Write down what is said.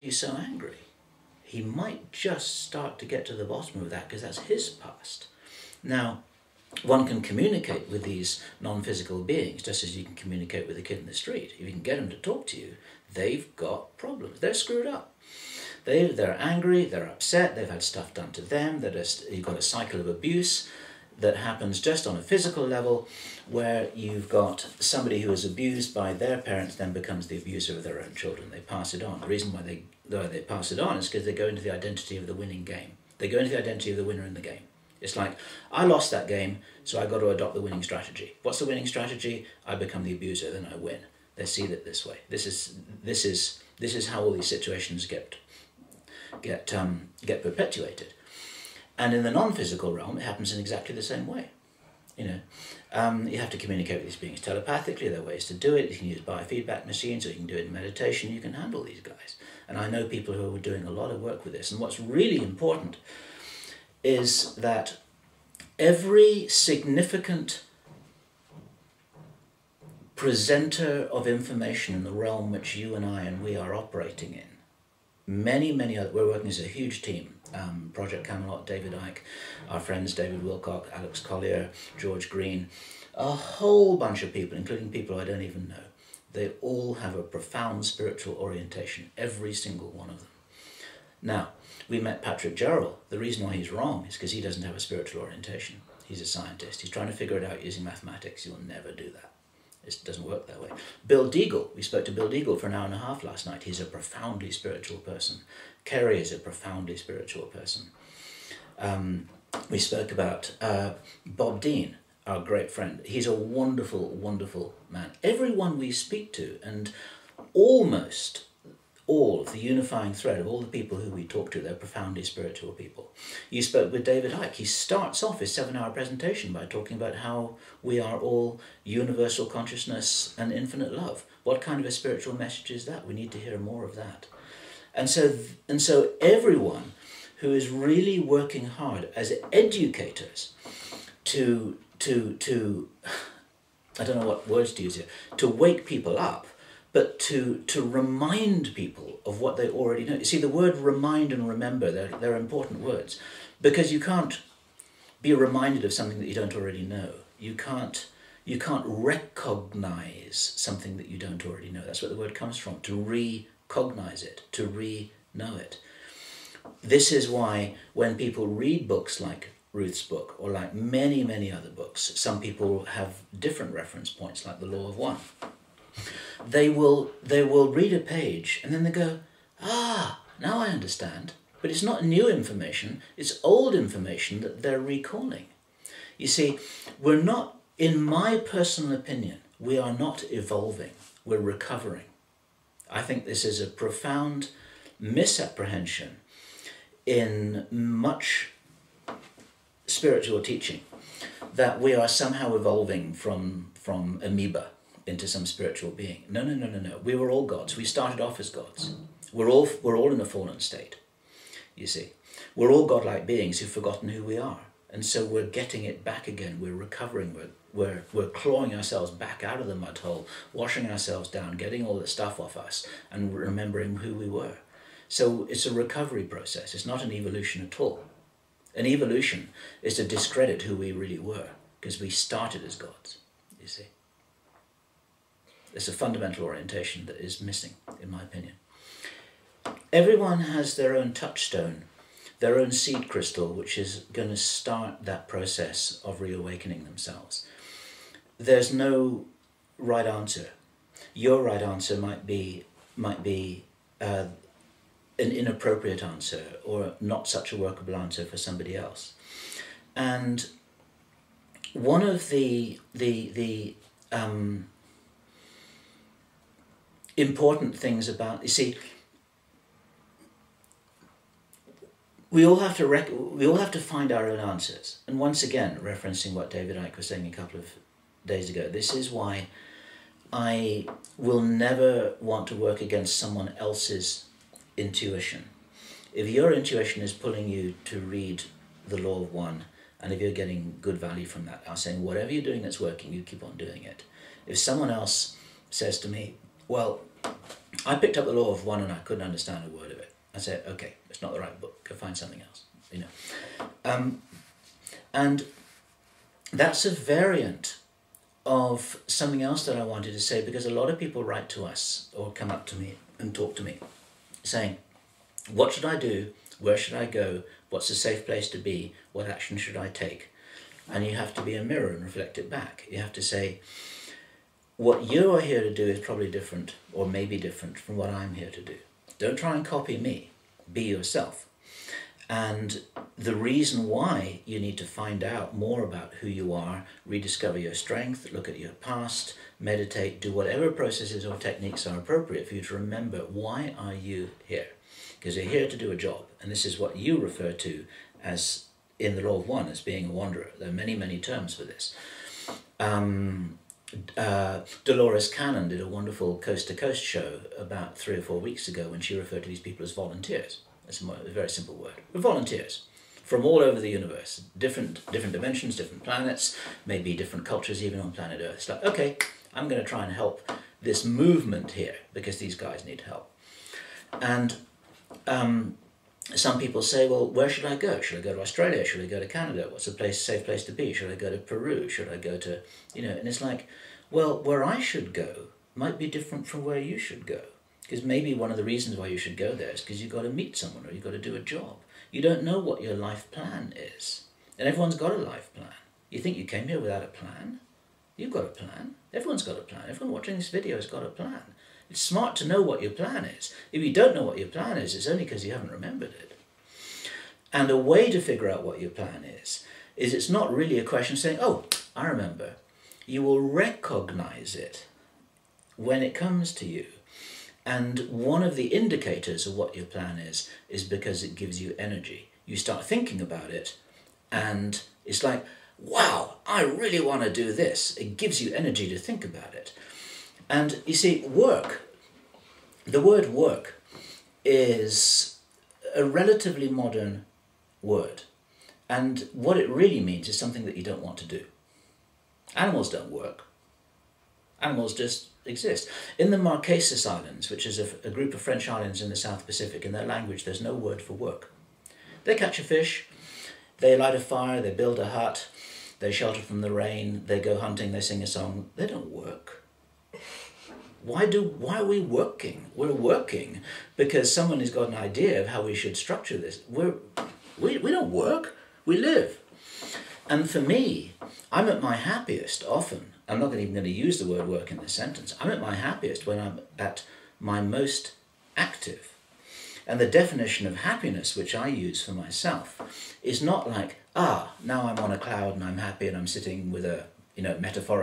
he's so angry. He might just start to get to the bottom of that because that's his past. Now, one can communicate with these non-physical beings just as you can communicate with a kid in the street. If you can get them to talk to you, they've got problems. They're screwed up. They're angry, they're upset, they've had stuff done to them, you've got a cycle of abuse that happens just on a physical level, where you've got somebody who is abused by their parents then becomes the abuser of their own children. They pass it on. The reason why they pass it on is because they go into the identity of the winning game. They go into the identity of the winner in the game. It's like, I lost that game, so I got to adopt the winning strategy. What's the winning strategy? I become the abuser, then I win. They see it this way. This is how all these situations get perpetuated. And in the non-physical realm, it happens in exactly the same way. You have to communicate with these beings telepathically. There are ways to do it. You can use biofeedback machines, or you can do it in meditation. You can handle these guys. And I know people who are doing a lot of work with this. And what's really important is that every significant presenter of information in the realm which you and we are operating in, many other, we're working as a huge team, Project Camelot, David Icke, our friends David Wilcock, Alex Collier, George Green, a whole bunch of people, including people I don't even know. They all have a profound spiritual orientation, every single one of them. Now, we met Patrick Jarrell. The reason why he's wrong is because he doesn't have a spiritual orientation. He's a scientist. He's trying to figure it out using mathematics. He will never do that. It doesn't work that way. Bill Deagle, we spoke to Bill Deagle for an hour and a half last night. He's a profoundly spiritual person. Kerry is a profoundly spiritual person. We spoke about Bob Dean, our great friend. He's a wonderful, wonderful man. Everyone we speak to, and almost all of the unifying thread of all the people who we talk to, they're profoundly spiritual people. You spoke with David Icke. He starts off his 7-hour presentation by talking about how we are all universal consciousness and infinite love. What kind of a spiritual message is that? We need to hear more of that. And so everyone who is really working hard as educators to I don't know what words to use here, to wake people up, but to remind people of what they already know. You see, the word remind and remember, they're important words, because you can't be reminded of something that you don't already know. You can't recognize something that you don't already know. That's where the word comes from, to recognize it, to re-know it. This is why when people read books like Ruth's book, or like many other books, some people have different reference points, like the Law of One. They will read a page and then they go, now I understand. But it's not new information, it's old information that they're recalling. You see, we're not, in my personal opinion, we are not evolving, we're recovering. I think this is a profound misapprehension in much spiritual teaching, that we are somehow evolving from amoeba into some spiritual being. No. We were all gods. We started off as gods. We're all in a fallen state, you see. We're all godlike beings who've forgotten who we are. And so we're getting it back again. We're recovering. We're clawing ourselves back out of the mud hole, washing ourselves down, getting all the stuff off us, and remembering who we were. So it's a recovery process. It's not an evolution at all. An evolution is to discredit who we really were, because we started as gods, you see. There's a fundamental orientation that is missing, in my opinion. Everyone has their own touchstone, their own seed crystal, which is going to start that process of reawakening themselves. There's no right answer. Your right answer might be an inappropriate answer, or not such a workable answer for somebody else. And one of the important things about, you see, we all have to find our own answers. And once again, referencing what David Icke was saying a couple of days ago, this is why I will never want to work against someone else's intuition. If your intuition is pulling you to read the Law of One, and if you're getting good value from that, I'm saying whatever you're doing that's working, you keep on doing it. If someone else says to me, well, I picked up the Law of One and I couldn't understand a word of it. I said, okay, it's not the right book. Go find something else. You know, and that's a variant of something else that I wanted to say, because a lot of people write to us or come up to me and talk to me saying, what should I do? Where should I go? What's a safe place to be? What action should I take? And you have to be a mirror and reflect it back. You have to say, what you are here to do is probably different, or maybe different from what I'm here to do. Don't try and copy me. Be yourself. And the reason why you need to find out more about who you are, rediscover your strength, look at your past, meditate, do whatever processes or techniques are appropriate for you to remember, why are you here? Because you're here to do a job. And this is what you refer to as, in the Law of One, as being a wanderer. There are many, many terms for this. Dolores Cannon did a wonderful coast-to-coast show about 3 or 4 weeks ago when she referred to these people as volunteers. That's a very simple word. We're volunteers from all over the universe, different dimensions, different planets, maybe different cultures even on planet Earth. It's like, okay, I'm going to try and help this movement here because these guys need help. And some people say, well, where should I go? Should I go to Australia? Should I go to Canada? What's a safe place to be? Should I go to Peru? Should I go to, you know, and it's like, well, where I should go might be different from where you should go. Because maybe one of the reasons why you should go there is because you've got to meet someone or you've got to do a job. You don't know what your life plan is. And everyone's got a life plan. You think you came here without a plan? You've got a plan. Everyone's got a plan. Everyone watching this video has got a plan. It's smart to know what your plan is. If you don't know what your plan is, it's only because you haven't remembered it. And a way to figure out what your plan is it's not really a question saying, oh, I remember. You will recognize it when it comes to you. And one of the indicators of what your plan is because it gives you energy. You start thinking about it and it's like, wow, I really want to do this. It gives you energy to think about it. And you see, work, the word work is a relatively modern word. And what it really means is something that you don't want to do. Animals don't work. Animals just exist. In the Marquesas Islands, which is a group of French islands in the South Pacific, in their language there's no word for work. They catch a fish, they light a fire, they build a hut, they shelter from the rain, they go hunting, they sing a song. They don't work. Why are we working? We're working because someone has got an idea of how we should structure this. We don't work, we live. And for me, I'm at my happiest often. I'm not even going to use the word work in this sentence. I'm at my happiest when I'm at my most active. And the definition of happiness, which I use for myself, is not like, now I'm on a cloud and I'm happy and I'm sitting with a, metaphorical